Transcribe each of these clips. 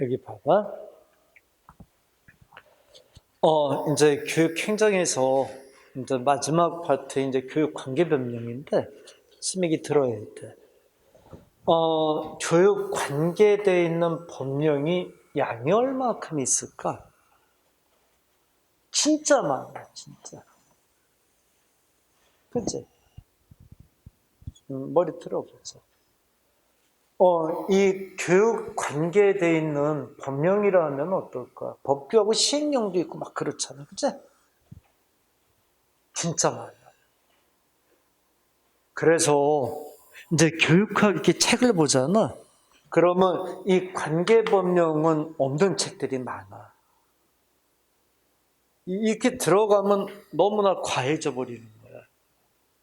여기 봐봐. 이제 교육 행정에서 이제 마지막 파트 이제 교육 관계 변명인데 스믹이 들어야 돼. 교육 관계되어 있는 법령이 양이 얼마큼 있을까? 진짜 많아, 진짜. 그치? 머리 들어보자. 이 교육 관계되어 있는 법령이라면 어떨까? 법규하고 시행령도 있고 막 그렇잖아, 그치? 진짜 많아. 그래서 이제 교육학 이렇게 책을 보잖아. 그러면 이 관계법령은 없는 책들이 많아. 이렇게 들어가면 너무나 과해져 버리는 거야.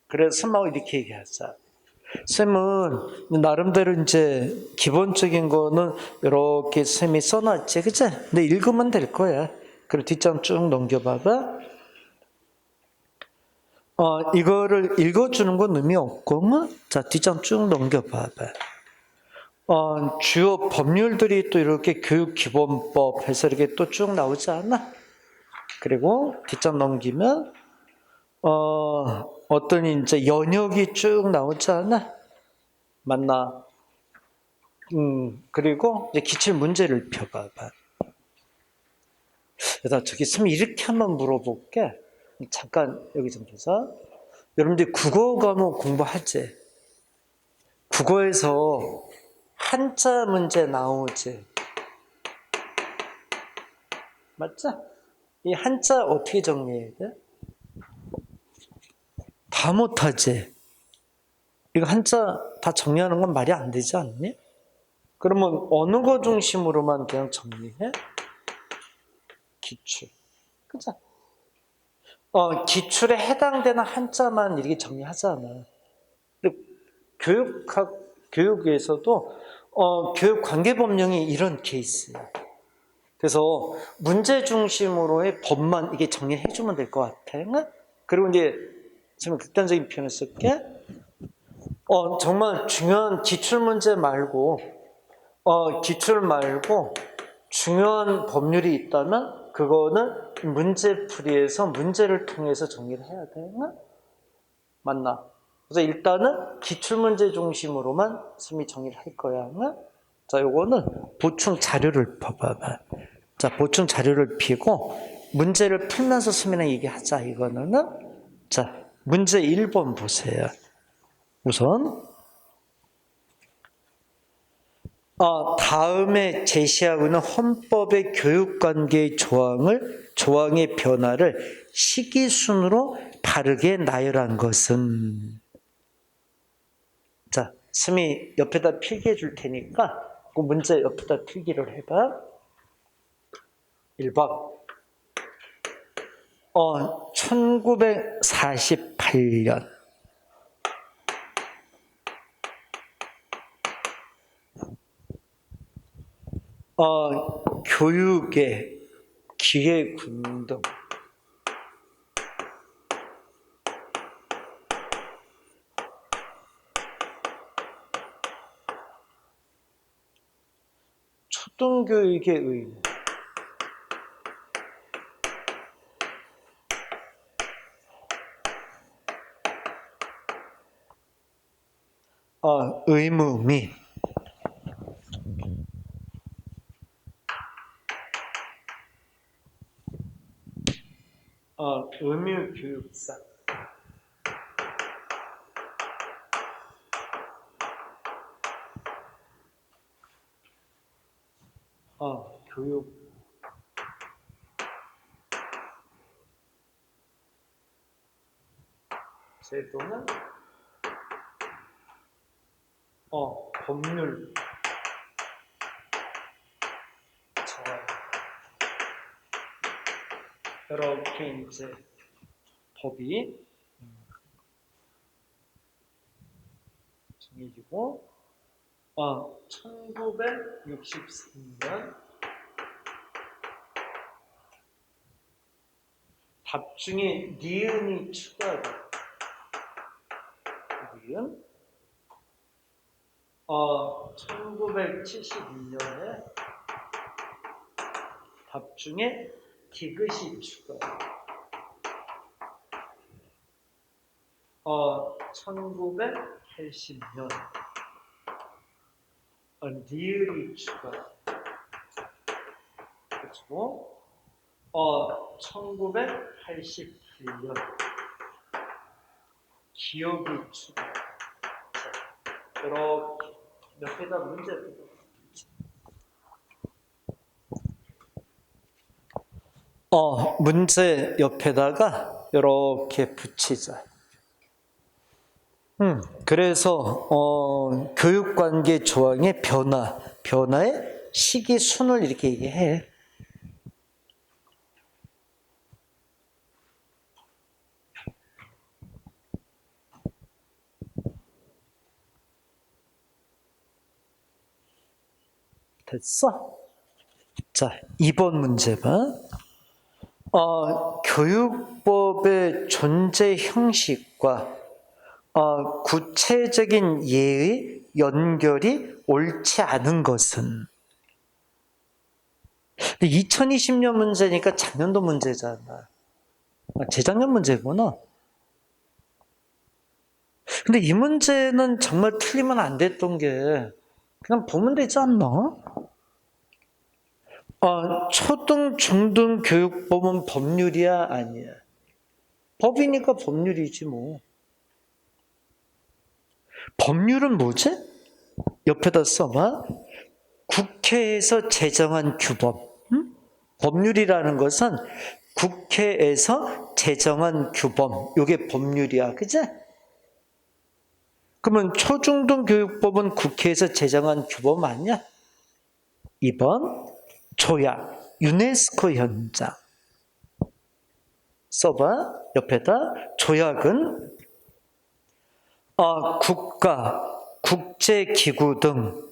그래서 쌤하고 이렇게 얘기하자. 쌤은 나름대로 이제 기본적인 거는 이렇게 쌤이 써놨지, 그치? 근데 읽으면 될 거야. 그리고 뒷장 쭉 넘겨봐봐. 이거를 읽어주는 건 의미 없고, 자, 뒷장 쭉 넘겨봐봐. 주요 법률들이 또 이렇게 교육기본법 해서 이렇게 또 쭉 나오지 않아? 그리고 뒷장 넘기면, 어떤 이제 연역이 쭉 나오지 않아? 맞나? 그리고 이제 기출 문제를 펴봐봐. 나 저기 쌤 이렇게 한번 물어볼게. 잠깐 여기 좀 보자. 여러분들 국어 과목 공부하지? 국어에서 한자 문제 나오지? 맞죠? 이 한자 어떻게 정리해야 돼? 다 못하지? 이거 한자 다 정리하는 건 말이 안 되지 않니? 그러면 어느 거 중심으로만 그냥 정리해? 기출. 그죠? 기출에 해당되는 한자만 이렇게 정리하잖아. 교육에서도 교육 관계법령이 이런 케이스야. 그래서 문제 중심으로의 법만 이게 정리해주면 될 것 같아. 그리고 이제 좀 극단적인 표현을 쓸게. 정말 중요한 기출 문제 말고, 기출 말고 중요한 법률이 있다면 그거는 문제풀이에서 문제를 통해서 정리를 해야 돼. 맞나? 그래서 일단은 기출문제 중심으로만 쌤이 정리를 할 거야. 자, 요거는 보충 자료를 봐봐. 자, 보충 자료를 피고 문제를 풀면서 쌤이랑 얘기하자. 이거는 자, 문제 1번 보세요. 우선 다음에 제시하고 있는 헌법의 교육관계의 조항의 변화를 시기순으로 바르게 나열한 것은, 자, 쌤이 옆에다 필기해 줄 테니까 그 문제 옆에다 필기를 해봐. 1번. 1948년. 교육의 기회군등. 초등교육의 의무. 의무 및 의무교육사. 교육 제도는 법률 정한 이렇게 이제 법이 정해지고 1963년 답 중에 니은이 추가돼. 니은 1972년에 밥 중에 디귿이 추가. 1980년 리을이 추가. 그렇죠? 1988년 기억이 추가. 이렇게 옆에다 문제를 문제 옆에다가 이렇게 붙이자. 그래서 교육관계 조항의 변화의 시기 순을 이렇게 얘기해. 됐어? 자, 2번 문제 봐. 교육법의 존재 형식과 구체적인 예의 연결이 옳지 않은 것은. 2020년 문제니까 작년도 문제잖아. 재작년 문제구나. 근데 이 문제는 정말 틀리면 안 됐던 게 그냥 보면 되지 않나? 초등, 중등 교육법은 법률이야, 아니야? 법이니까 법률이지 뭐. 법률은 뭐지? 옆에다 써봐. 국회에서 제정한 규범. 법률이라는 것은 국회에서 제정한 규범. 이게 법률이야, 그치? 그러면 초중등 교육법은 국회에서 제정한 규범 아니야? 2번 조약, 유네스코 현장. 써봐. 옆에다. 조약은 국가, 국제기구 등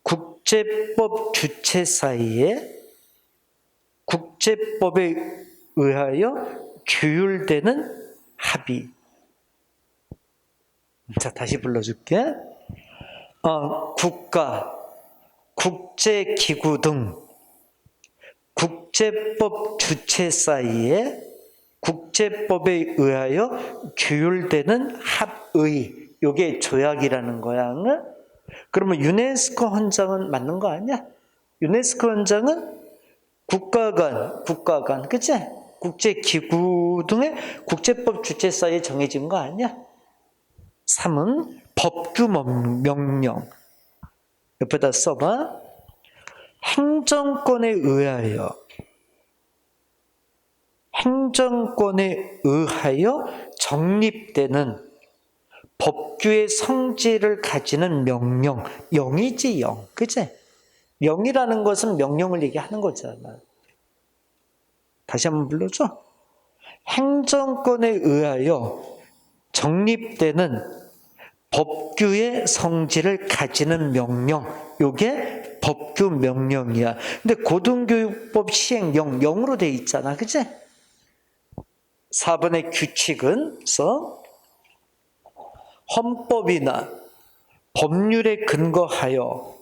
국제법 주체 사이에 국제법에 의하여 규율되는 합의. 자, 다시 불러줄게. 국가, 국제기구 등 국제법 주체 사이에 국제법에 의하여 규율되는 합의. 이게 조약이라는 거야. 그러면 유네스코 헌장은 맞는 거 아니야? 유네스코 헌장은 국가 간, 그치? 국제기구 등의 국제법 주체 사이에 정해진 거 아니야? 3은 법규 명령. 옆에다 써봐. 행정권에 의하여 정립되는 법규의 성질을 가지는 명령. 영이지, 영. 그치? 영이라는 것은 명령을 얘기하는 거잖아. 다시 한번 불러줘. 행정권에 의하여 정립되는 법규의 성질을 가지는 명령. 이게 법규 명령이야. 근데 고등교육법 시행령, 영으로 돼 있잖아. 그치? 4번의 규칙은 헌법이나 법률에 근거하여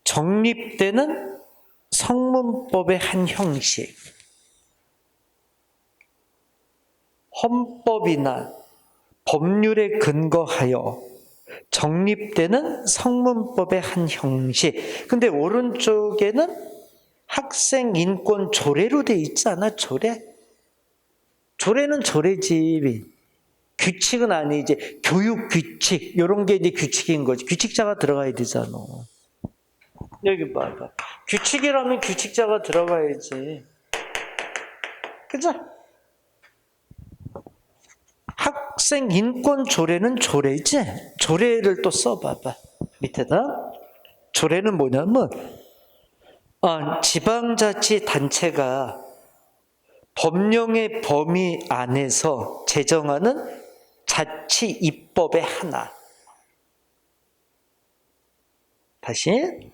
정립되는 성문법의 한 형식. 헌법이나 법률에 근거하여 정립되는 성문법의 한 형식. 근데 오른쪽에는 학생 인권 조례로 돼 있지 않아? 조례? 조례는 조례지. 규칙은 아니지. 교육 규칙. 이런 게 이제 규칙인 거지. 규칙자가 들어가야 되잖아. 여기 봐봐. 규칙이라면 규칙자가 들어가야지. 그죠? 학생 인권 조례는 조례지? 조례를 또 써봐봐. 밑에다. 조례는 뭐냐면, 지방자치단체가 법령의 범위 안에서 제정하는 자치 입법의 하나. 다시.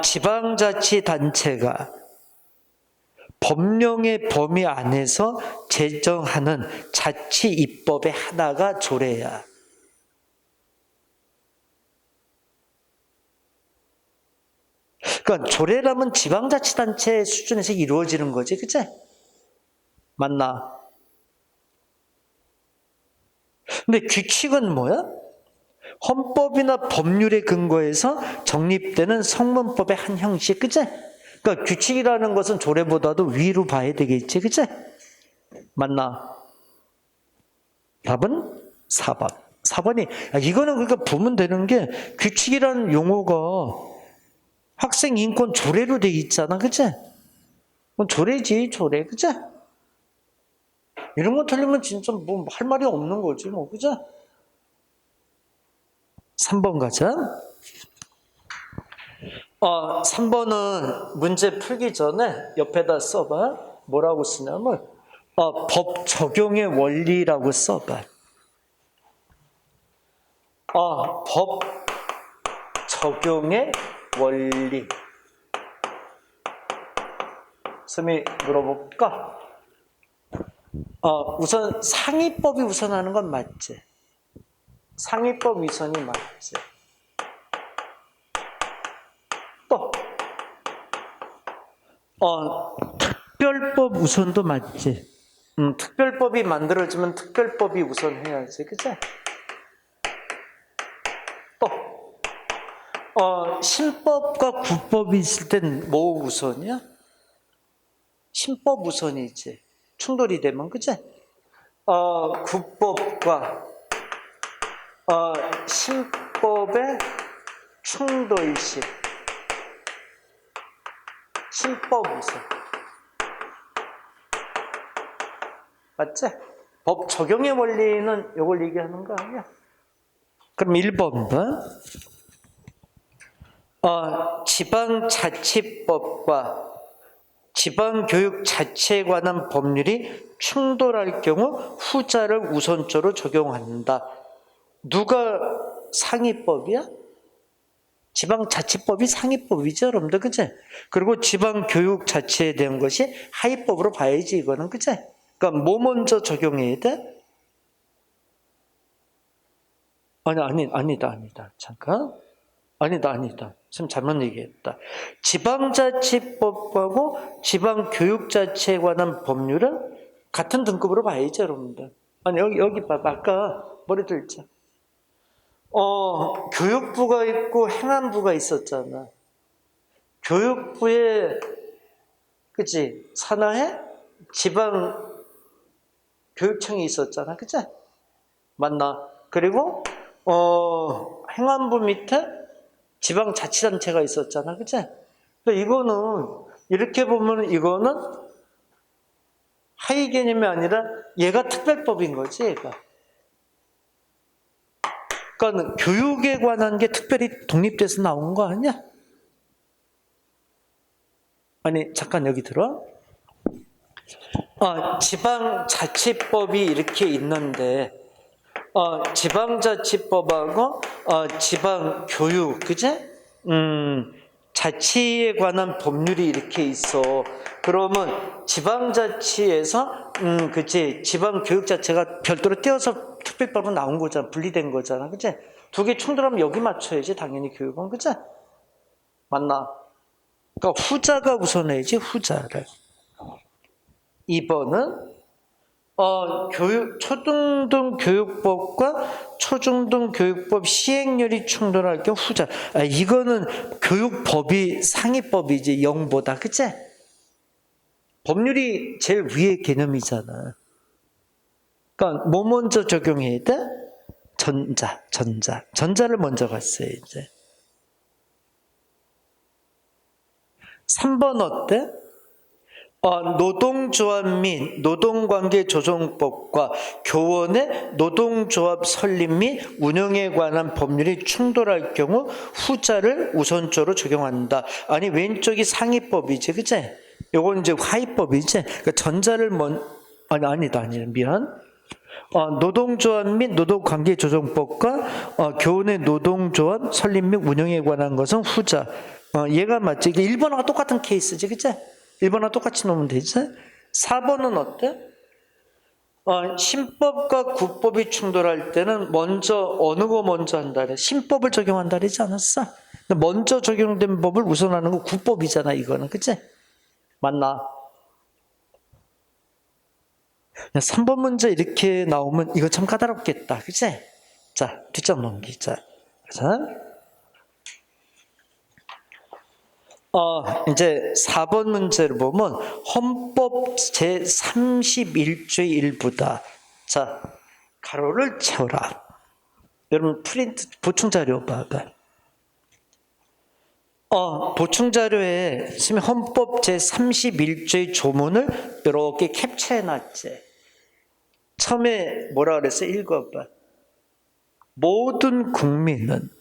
지방자치단체가 법령의 범위 안에서 제정하는 자치 입법의 하나가 조례야. 그러니까 조례라면 지방자치단체 수준에서 이루어지는 거지, 그치? 맞나? 근데 규칙은 뭐야? 헌법이나 법률에 근거해서 정립되는 성문법의 한 형식, 그치? 그러니까 규칙이라는 것은 조례보다도 위로 봐야 되겠지, 그치? 맞나? 답은 4번. 4번이, 이거는 그러니까 보면 되는 게 규칙이라는 용어가 학생 인권 조례로 돼 있잖아, 그치? 조례지, 조례, 그치? 이런 거 틀리면 진짜 뭐 할 말이 없는 거지, 뭐, 그치? 3번 가자. 3번은 문제 풀기 전에 옆에다 써봐. 뭐라고 쓰냐면, 법 적용의 원리라고 써봐. 법 적용의 원리. 쌤이 물어볼까? 우선 상위법이 우선하는 건 맞지? 상위법 우선이 맞지? 또 특별법 우선도 맞지? 특별법이 만들어지면 특별법이 우선해야지, 그치? 또 신법과 구법이 있을 땐 뭐 우선이야? 신법 우선이지. 충돌이 되면, 그치? 구법과 신법의 충돌시. 신법 우선. 맞지? 법 적용의 원리는 이걸 얘기하는 거 아니야? 그럼 1번 봐. 지방자치법과 지방교육자치에 관한 법률이 충돌할 경우 후자를 우선적으로 적용한다. 누가 상위법이야? 지방자치법이 상위법이죠, 여러분들, 그치? 그리고 지방교육자치에 대한 것이 하위법으로 봐야지, 이거는, 그치? 그러니까 뭐 먼저 적용해야 돼? 아니다. 잠깐. 아니다. 지금 잘못 얘기했다. 지방자치법하고 지방교육자치에 관한 법률은 같은 등급으로 봐야죠, 여러분들. 여기 봐봐. 아까 머리 들자. 교육부가 있고 행안부가 있었잖아. 교육부에, 그치? 산하에 지방교육청이 있었잖아. 그치? 맞나? 그리고, 행안부 밑에 지방자치단체가 있었잖아. 그치? 그러니까 이거는, 이렇게 보면 이거는 하위 개념이 아니라 얘가 특별법인 거지, 얘가. 그러니까 교육에 관한 게 특별히 독립돼서 나온 거 아니야? 잠깐 여기 들어. 지방자치법이 이렇게 있는데, 지방자치법하고 지방교육, 그제? 자치에 관한 법률이 이렇게 있어. 그러면 지방자치에서, 그치? 지방교육자체가 별도로 떼어서 특별법으로 나온 거잖아. 분리된 거잖아. 그치? 두 개 충돌하면 여기 맞춰야지. 당연히 교육은. 그치? 맞나? 그러니까 후자가 우선해야지. 후자를. 2번은 초등등 교육법과 초중등 교육법 시행령이 충돌할 경우 후자. 이거는 교육법이 상위법이지, 0보다. 그치? 법률이 제일 위의 개념이잖아. 그러니까 뭐 먼저 적용해야 돼? 전자를 먼저 갔어요, 이제. 3번 어때? 노동조합 및 노동관계조정법과 교원의 노동조합 설립 및 운영에 관한 법률이 충돌할 경우 후자를 우선적으로 적용한다. 왼쪽이 상위법이지, 그치? 요건 이제 하위법이지? 그러니까 전자를 아니다. 미안. 노동조합 및 노동관계조정법과 교원의 노동조합 설립 및 운영에 관한 것은 후자. 얘가 맞지? 1번하고 똑같은 케이스지, 그치? 1번하고 똑같이 놓으면 되지? 4번은 어때? 신법과 구법이 충돌할 때는 어느 거 먼저 한다 그래? 신법을 적용한다 그러지 않았어? 근데 먼저 적용된 법을 우선하는 거 구법이잖아, 이거는. 그치? 맞나? 3번 문제 이렇게 나오면 이거 참 까다롭겠다. 그치? 자, 뒷장 넘기자. 자. 이제 4번 문제를 보면 헌법 제31조의 일부다. 자, 가로를 채워라. 여러분 프린트 보충 자료 봐봐. 보충 자료에 지금 헌법 제31조의 조문을 이렇게 캡처해 놨지. 처음에 뭐라 그랬어? 읽어봐. 모든 국민은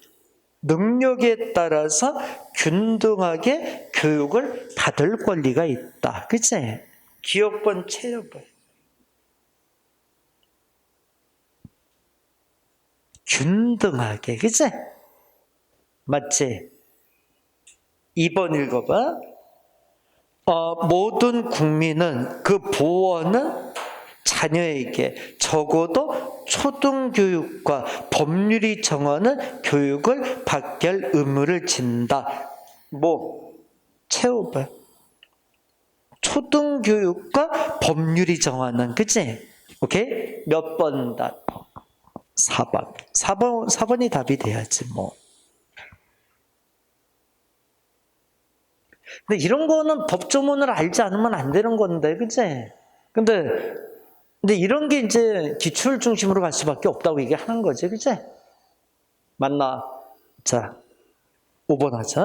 능력에 따라서 균등하게 교육을 받을 권리가 있다. 그치? 기억번 채워봐. 균등하게. 그치? 맞지? 2번 읽어봐. 모든 국민은 그 보호는 자녀에게 적어도 초등교육과 법률이 정하는 교육을 받게 할 의무를 진다. 채워봐. 초등교육과 법률이 정하는, 그치? 오케이? 몇 번 답? 4번. 4번이 답이 돼야지, 근데 이런 거는 법조문을 알지 않으면 안 되는 건데, 그치? 근데 이런 게 이제 기출 중심으로 갈 수밖에 없다고 얘기하는 거지, 그치? 맞나? 자, 5번 하자.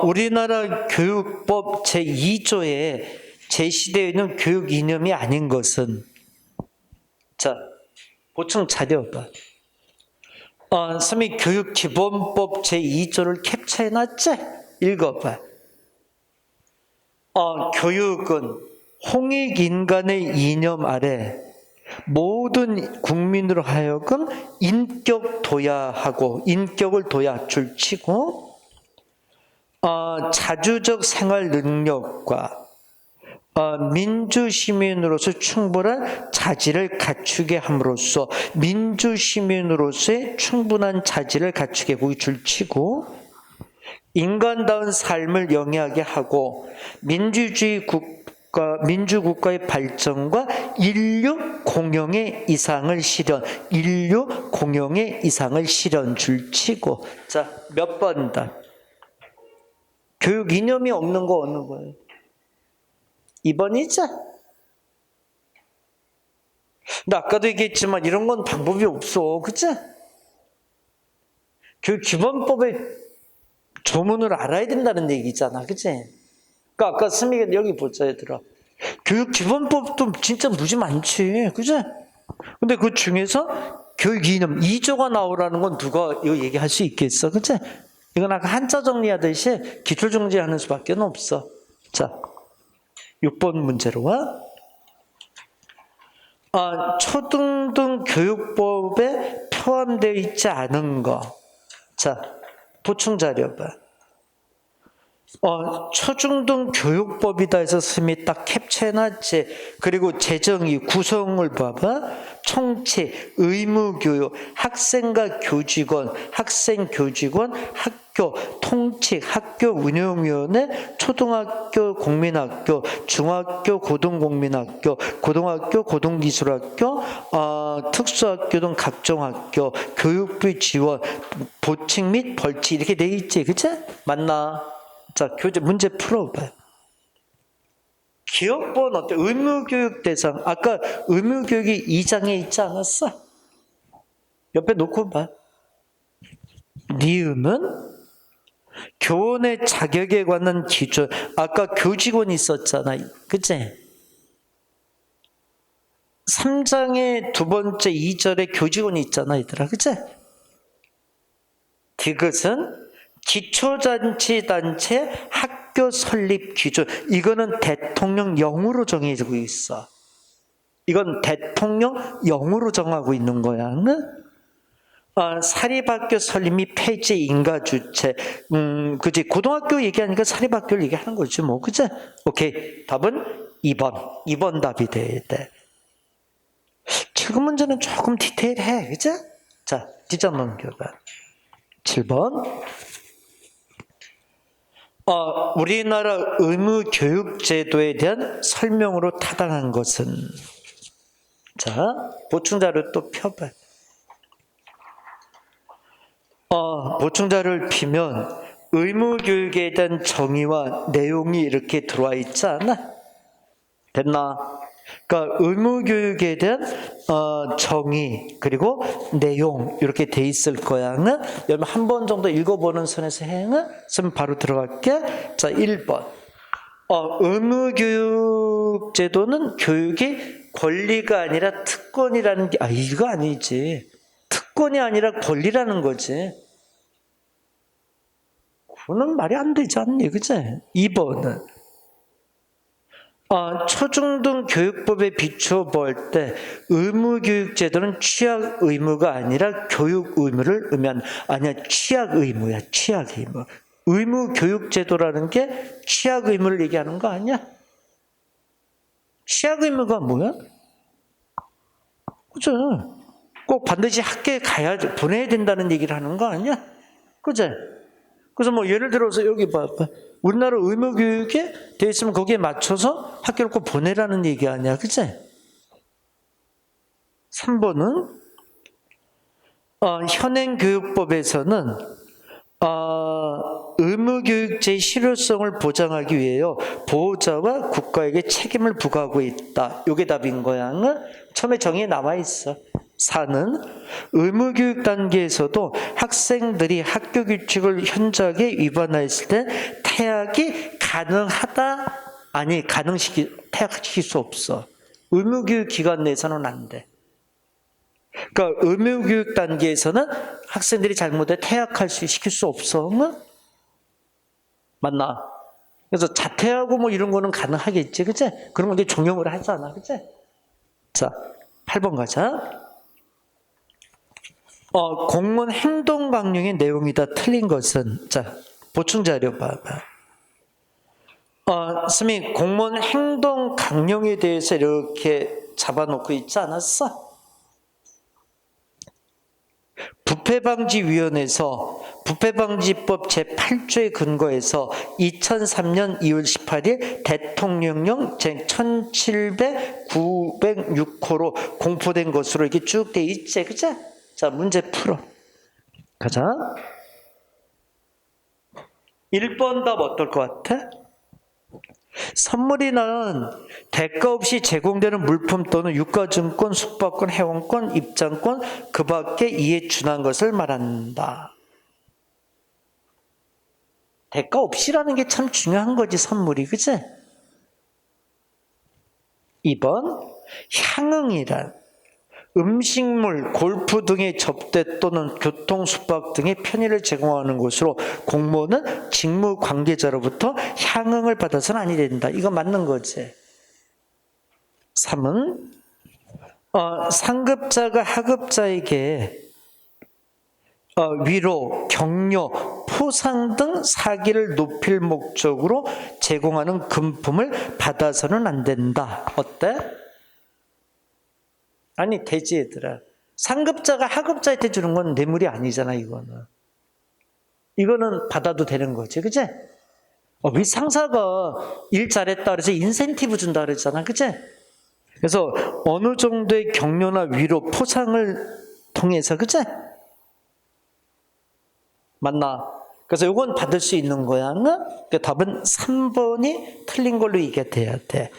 우리나라 교육법 제2조에 제시되어 있는 교육 이념이 아닌 것은, 자, 보충 자료 봐. 선생님이 교육기본법 제2조를 캡처해놨지? 읽어봐. 교육은 홍익인간의 이념 아래 모든 국민으로 하여금 인격을 도야줄치고 자주적 생활 능력과 민주시민으로서 충분한 자질을 갖추게 함으로써 민주시민으로서의 충분한 자질을 갖추게 줄치고 인간다운 삶을 영위하게 하고 민주국가의 발전과 인류 공용의 이상을 실현 줄치고. 자, 몇 번다? 교육 이념이 없는 거 어느 거예요? 2번이죠? 근데 아까도 얘기했지만 이런 건 방법이 없어. 그치? 교육 기본법의 조문을 알아야 된다는 얘기잖아. 그치? 그러니까 아까 스미가 여기 보자, 얘들아. 교육 기본법도 진짜 무지 많지. 그치? 근데 그 중에서 교육 이념 2조가 나오라는 건 누가 이거 얘기할 수 있겠어. 그치? 이건 아까 한자 정리하듯이 기출 정리하는 수밖에 없어. 자, 6번 문제로 와. 초등등 교육법에 포함되어 있지 않은 거. 자, 보충 자료 봐. 초중등 교육법이다 해서 스미 딱 캡처해놨지. 그리고 재정의 구성을 봐봐. 총책, 의무교육, 학생과 교직원, 학교 통칙, 학교 운영위원회, 초등학교 공민학교, 중학교 고등공민학교, 고등학교 고등기술학교, 특수학교 등 각종 학교, 교육비 지원, 보칙 및 벌칙 이렇게 돼 있지, 그치? 맞나? 자, 교재 문제 풀어봐요. 기억본 어때? 의무교육 대상. 아까 의무교육이 2장에 있지 않았어? 옆에 놓고 봐. 니은은 교원의 자격에 관한 기준. 아까 교직원이 있었잖아. 그치? 3장의 두 번째 2절에 교직원이 있잖아, 얘들아. 그치? 디귿은 기초자치단체 학교 설립 기준. 이거는 대통령령으로 정해지고 있어. 이건 대통령령으로 정하고 있는 거야. 사립학교 설립 및 폐지 인가주체. 그치. 고등학교 얘기하니까 사립학교를 얘기하는 거지, 뭐. 그치? 오케이. 답은 2번. 2번 답이 돼야 돼. 지금 문제는 조금 디테일해. 그치? 자, 뒷장 넘겨봐. 7번. 우리나라 의무교육제도에 대한 설명으로 타당한 것은, 자, 보충자료 또 펴봐요. 보충자료를 피면 의무교육에 대한 정의와 내용이 이렇게 들어와 있지 않아? 됐나? 그러니까 의무교육에 대한 정의 그리고 내용 이렇게 돼 있을 거야. 여러분 한 번 정도 읽어보는 선에서 그럼 바로 들어갈게. 자, 1번. 의무교육 제도는 교육이 권리가 아니라 특권이라는 게, 이거 아니지. 특권이 아니라 권리라는 거지. 그거는 말이 안 되지 않니, 그치? 2번은 초중등 교육법에 비추어 볼 때 의무교육 제도는 취약 의무가 아니라 교육 의무를 의미한, 아니야, 취약 의무야, 취약 의무. 의무교육 제도라는 게 취약 의무를 얘기하는 거 아니야? 취약 의무가 뭐야? 그죠? 꼭 반드시 학교에 보내야 된다는 얘기를 하는 거 아니야? 그죠? 그래서 뭐 예를 들어서 여기 봐봐. 우리나라 의무교육에 돼 있으면 거기에 맞춰서 학교를 꼭 보내라는 얘기 아니야. 그치? 3번은 현행교육법에서는 의무교육제의 실효성을 보장하기 위하여 보호자와 국가에게 책임을 부과하고 있다. 이게 답인 거야. 처음에 정의에 나와 있어. 4는 의무교육 단계에서도 학생들이 학교 규칙을 현저하게 위반했을 때 퇴학이 가능하다? 아니, 퇴학시킬 수 없어. 의무교육 기간 내에서는 안 돼. 그러니까 의무교육 단계에서는 학생들이 잘못해 시킬 수 없어. 맞나? 그래서 자퇴하고 뭐 이런 거는 가능하겠지, 그치? 그런 건 이제 종용을 하잖아, 그치? 자, 8번 가자. 공무원 행동 강령의 내용이 다 틀린 것은, 자, 보충 자료 봐봐. 스미 공무원 행동 강령에 대해서 이렇게 잡아놓고 있지 않았어? 부패방지위원회에서 부패방지법 제8조에 근거해서 2003년 2월 18일 대통령령 제1700-906호로 공포된 것으로 이렇게 쭉 돼 있지, 그치? 자, 문제 풀어. 가자. 1번 답 어떨 것 같아? 선물이는 대가 없이 제공되는 물품 또는 유가증권, 숙박권, 회원권, 입장권, 그 밖에 이에 준한 것을 말한다. 대가 없이라는 게 참 중요한 거지, 선물이, 그치? 2번, 향응이란 음식물, 골프 등의 접대 또는 교통, 숙박 등의 편의를 제공하는 곳으로 공무원은 직무 관계자로부터 향응을 받아서는 아니 된다. 이거 맞는 거지. 3은 상급자가 하급자에게 위로, 격려, 포상 등 사기를 높일 목적으로 제공하는 금품을 받아서는 안 된다. 어때? 아니, 되지, 얘들아. 상급자가 하급자한테 주는 건 뇌물이 아니잖아, 이거는. 이거는 받아도 되는 거지, 그치? 위 상사가 일 잘했다 그래서 인센티브 준다 그랬잖아, 그치? 그래서 어느 정도의 격려나 위로, 포상을 통해서, 그치? 맞나? 그래서 이건 받을 수 있는 거야. 그러니까 답은 3번이 틀린 걸로 이게 돼야 돼.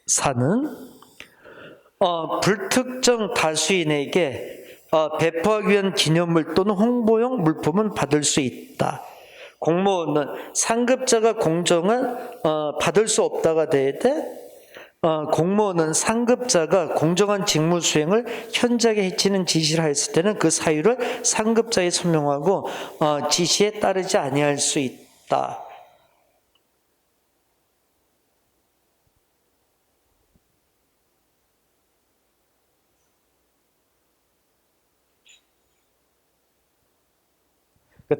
4는 불특정 다수인에게 배포하기 위한 기념물 또는 홍보용 물품은 받을 수 있다. 공무원은 상급자가 공정한 받을 수 없다가 돼야 돼. 공무원은 상급자가 공정한 직무 수행을 현저하게 해치는 지시를 했을 때는 그 사유를 상급자에 소명하고 지시에 따르지 아니할 수 있다.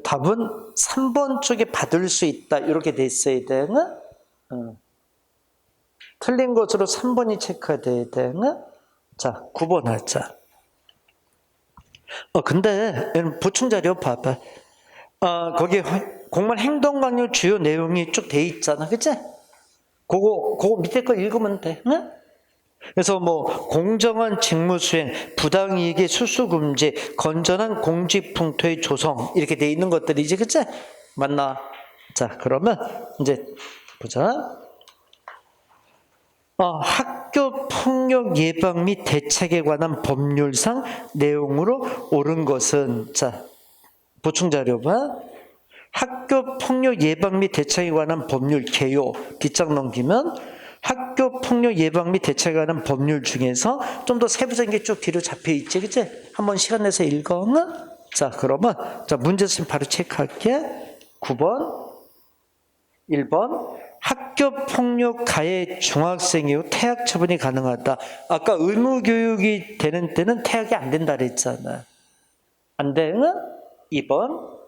답은 3번 쪽에 받을 수 있다. 이렇게 돼 있어야 돼. 틀린 것으로 3번이 체크돼야 돼. 자, 9번 하자. 근데 보충 자료 봐봐. 거기에 공무원 행동 강령 주요 내용이 쭉 돼 있잖아, 그치? 그거 밑에 거 읽으면 돼, 응? 그래서 뭐 공정한 직무 수행, 부당이익의 수수 금지, 건전한 공직 풍토의 조성 이렇게 돼 있는 것들이지, 그치? 맞나? 자, 그러면 이제 보자. 학교 폭력 예방 및 대책에 관한 법률상 내용으로 옳은 것은, 자, 보충 자료 봐. 학교 폭력 예방 및 대책에 관한 법률 개요 뒷장 넘기면 학교 폭력 예방 및 대책에 관한 법률 중에서 좀 더 세부적인 게 쭉 뒤로 잡혀 있지, 그치? 한번 시간 내서 읽어. 자, 그러면 자, 문제 있으면 바로 체크할게. 9번, 1번. 학교 폭력 가해 중학생 이후 퇴학 처분이 가능하다. 아까 의무 교육이 되는 때는 퇴학이 안 된다 그랬잖아. 안 돼? 2번.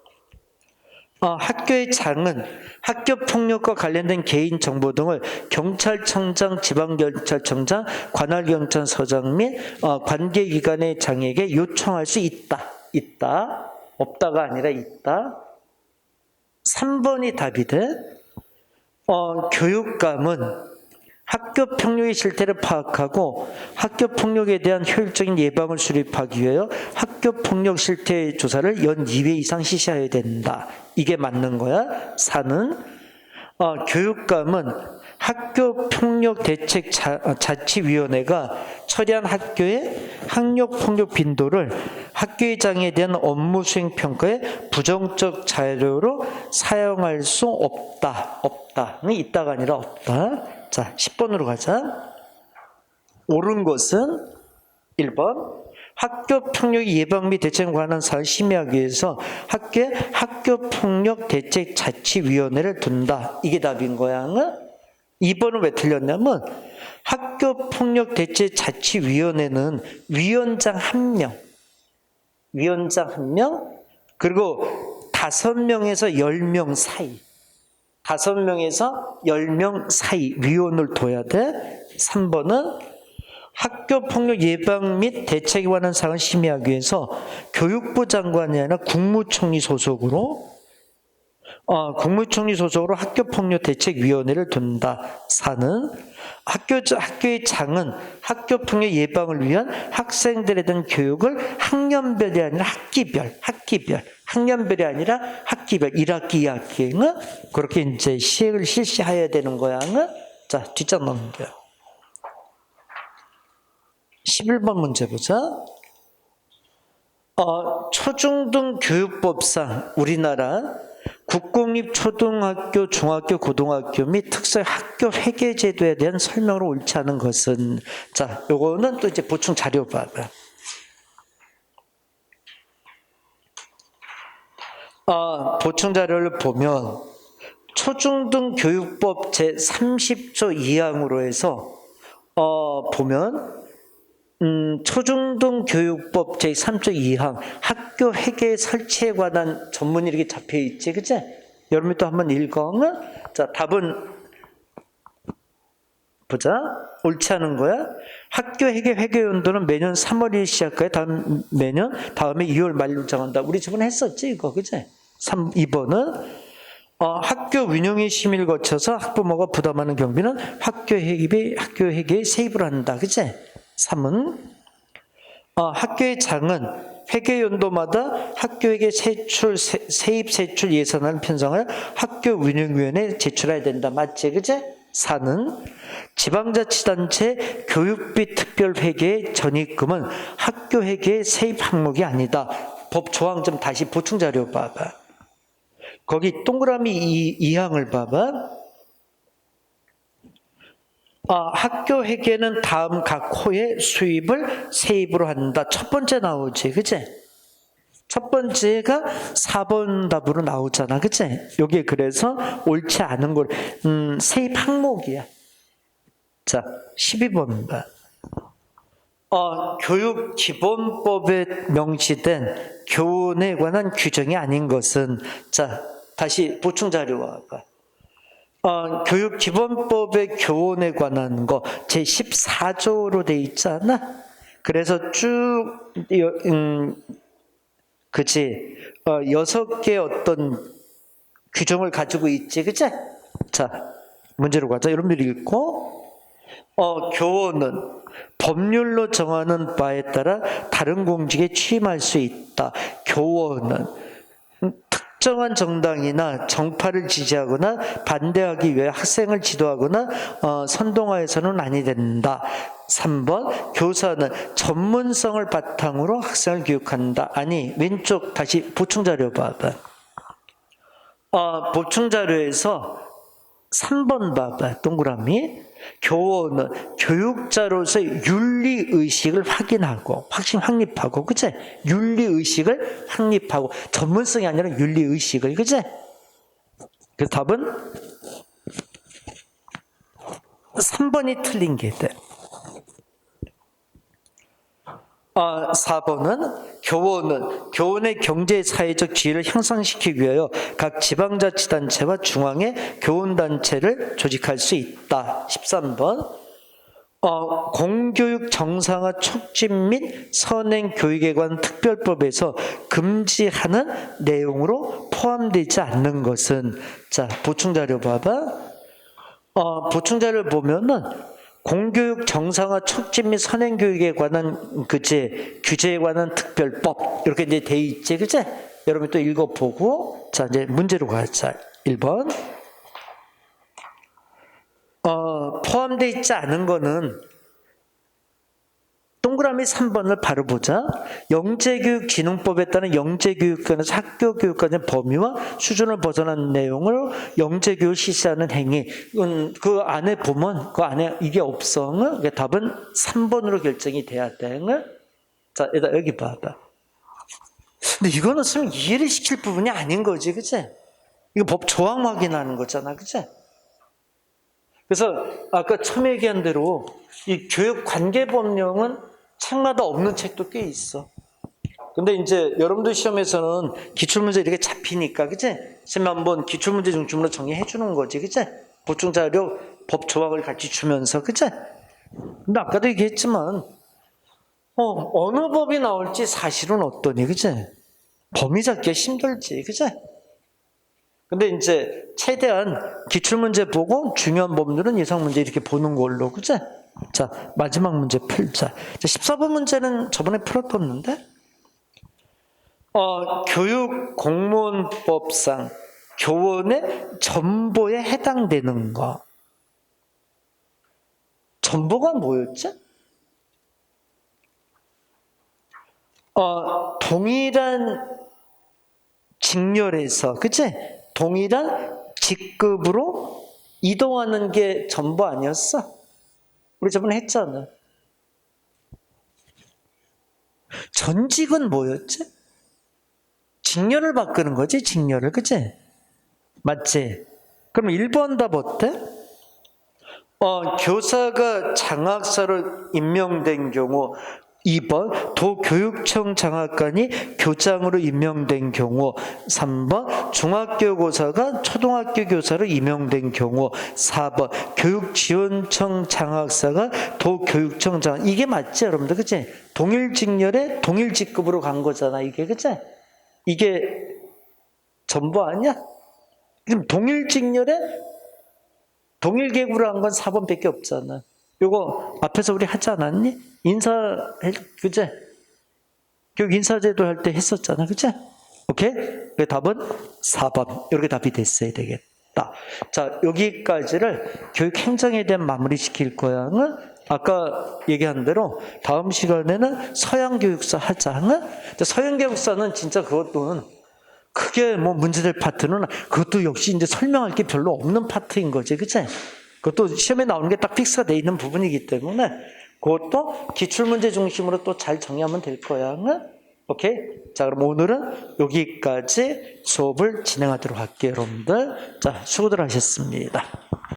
학교의 장은 학교 폭력과 관련된 개인 정보 등을 경찰청장, 지방경찰청장, 관할경찰서장 및 관계기관의 장에게 요청할 수 있다. 있다. 없다가 아니라 있다. 3번이 답이 돼. 교육감은 학교 폭력의 실태를 파악하고 학교 폭력에 대한 효율적인 예방을 수립하기 위하여 학교 폭력 실태 조사를 연 2회 이상 실시해야 된다. 이게 맞는 거야. 4는 교육감은 학교 폭력 대책 자치위원회가 처리한 학교의 학력 폭력 빈도를 학교의장에 대한 업무 수행 평가에 부정적 자료로 사용할 수 없다. 없다는 있다가 아니라 없다. 자, 10번으로 가자. 옳은 것은 1번. 학교 폭력 예방 및 대책에 관한 사항을 심의하기 위해서 학교에 학교 폭력 대책 자치위원회를 둔다. 이게 답인 거야. 2번은 왜 틀렸냐면 학교 폭력 대책 자치위원회는 위원장 1명, 위원장 1명, 그리고 5명에서 10명 사이, 5명에서 10명 사이 위원을 둬야 돼. 3번은 학교 폭력 예방 및 대책에 관한 사항을 심의하기 위해서 교육부 장관이 아니라 국무총리 소속으로 학교 폭력 대책위원회를 둔다. 4는 학교의 장은 학교 폭력 예방을 위한 학생들에 대한 교육을 학년별이 아니라 학년별이 아니라 학기별 1학기, 2학기 그렇게 이제 시행을 실시해야 되는 거야. 자, 뒷장 넘겨요. 11번 문제 보자. 초중등 교육법상 우리나라 국공립 초등학교, 중학교, 고등학교 및 특수 학교 회계 제도에 대한 설명으로 옳지 않은 것은, 자, 요거는 또 이제 보충 자료 봐봐. 보충 자료를 보면 초중등 교육법 제30조 2항으로 해서 보면 초중등 교육법 제3조 2항 학교 회계 설치에 관한 전문이 이렇게 잡혀 있지, 그치? 여러분이 또 한번 읽어. 자, 답은 보자. 옳지 않은 거야. 학교 회계 연도는 매년 3월에 시작해. 다음에 2월 말로 정한다. 우리 저번에 했었지, 이거, 그치? 2번은 학교 운영의 심의를 거쳐서 학부모가 부담하는 경비는 학교 회계에 세입을 한다, 그치? 3은 학교의 장은 회계 연도마다 학교에게 세입 세출 예산을 편성하여 학교 운영위원회에 제출해야 된다. 맞지? 그치? 4는 지방자치단체 교육비 특별회계의 전입금은 학교 회계의 세입 항목이 아니다. 법 조항 좀 다시 보충 자료 봐봐. 거기 동그라미 2항을 봐봐. 학교 회계는 다음 각 호의 수입을 세입으로 한다. 첫 번째 나오지, 그치? 첫 번째가 4번 답으로 나오잖아, 그치? 여기 그래서 옳지 않은 걸, 세입 항목이야. 자, 12번 봐. 교육기본법에 명시된 교원에 관한 규정이 아닌 것은, 자, 다시 보충 자료 와봐. 교육기본법의 교원에 관한 거 제14조로 돼 있잖아. 그래서 쭉 그치 6개 어떤 규정을 가지고 있지, 그치? 자, 문제로 가자. 여러분들이 읽고, 교원은 법률로 정하는 바에 따라 다른 공직에 취임할 수 있다. 교원은 특정한 정당이나 정파를 지지하거나 반대하기 위해 학생을 지도하거나 선동하여서는 아니 된다. 3번, 교사는 전문성을 바탕으로 학생을 교육한다. 아니, 왼쪽 다시 보충자료 봐봐. 보충자료에서 3번 봐봐. 동그라미. 교원은 교육자로서의 윤리의식을 확인하고, 확립하고, 그치? 윤리의식을 확립하고, 전문성이 아니라 윤리의식을, 그치? 그 답은 3번이 틀린 게 돼. 4번은 교원의 경제 사회적 지위를 향상시키기 위하여 각 지방자치단체와 중앙의 교원단체를 조직할 수 있다. 13번 공교육 정상화 촉진 및 선행교육에 관한 특별법에서 금지하는 내용으로 포함되지 않는 것은, 자, 보충자료 봐봐. 보충자료를 보면은 공교육 정상화 촉진 및 선행교육에 관한 규제에 관한 특별법 이렇게 이제 돼 있지, 그치? 여러분 또 읽어보고, 자, 이제 문제로 가자. 1번. 포함되어 있지 않은 거는 동그라미 3번을 바로 보자. 영재교육진흥법에 따른 영재교육관에서 학교교육관의 범위와 수준을 벗어난 내용을 영재교육을 실시하는 행위. 그 안에 보면 그 안에 이게 없어. 답은 3번으로 결정이 돼야 돼. 자, 여기 봐봐. 근데 이거는 쓰면 이해를 시킬 부분이 아닌 거지, 그치? 이거 법 조항 확인하는 거잖아, 그치? 그래서 아까 처음 얘기한 대로 이 교육관계법령은 책마다 없는 책도 꽤 있어. 근데 이제 여러분들 시험에서는 기출문제 이렇게 잡히니까, 그치? 선생님 한번 기출문제 중심으로 정리해 주는 거지, 그치? 보충자료, 법 조항을 같이 주면서, 그치? 근데 아까도 얘기했지만, 어느 법이 나올지 사실은 어떠니, 그치? 범위 잡기가 힘들지, 그치? 근데 이제 최대한 기출문제 보고 중요한 법률은 예상문제 이렇게 보는 걸로, 그치? 자, 마지막 문제 풀자. 자, 14번 문제는 저번에 풀었었는데, 교육공무원법상 교원의 전보에 해당되는 거. 전보가 뭐였지? 동일한 직렬에서, 그치? 동일한 직급으로 이동하는 게 전보 아니었어? 우리 저번에 했잖아. 전직은 뭐였지? 직렬을 바꾸는 거지, 직렬을, 그치? 맞지? 그럼 1번 답 어때? 교사가 장학사로 임명된 경우, 2번 도교육청 장학관이 교장으로 임명된 경우, 3번 중학교 교사가 초등학교 교사로 임명된 경우, 4번 교육지원청 장학사가 도교육청 장학. 이게 맞지, 여러분들, 그치? 동일 직렬에 동일 직급으로 간 거잖아, 이게, 그치? 이게 전부 아니야? 그럼 동일 직렬에 동일 계급으로 한 건 4번밖에 없잖아. 요거 앞에서 우리 하지 않았니? 그제? 교육 인사제도 할 때 했었잖아, 그제? 오케이? 그 답은 4번. 이렇게 답이 됐어야 되겠다. 자, 여기까지를 교육 행정에 대한 마무리 시킬 거야. 응? 아까 얘기한 대로 다음 시간에는 서양 교육사 하자. 응? 서양 교육사는 진짜 그것도 크게 뭐 문제될 파트는 그것도 역시 이제 설명할 게 별로 없는 파트인 거지, 그치? 그것도 시험에 나오는 게 딱 픽스가 돼 있는 부분이기 때문에 그것도 기출문제 중심으로 또 잘 정리하면 될 거야. 응? 오케이? 자, 그럼 오늘은 여기까지 수업을 진행하도록 할게요, 여러분들. 자, 수고들 하셨습니다.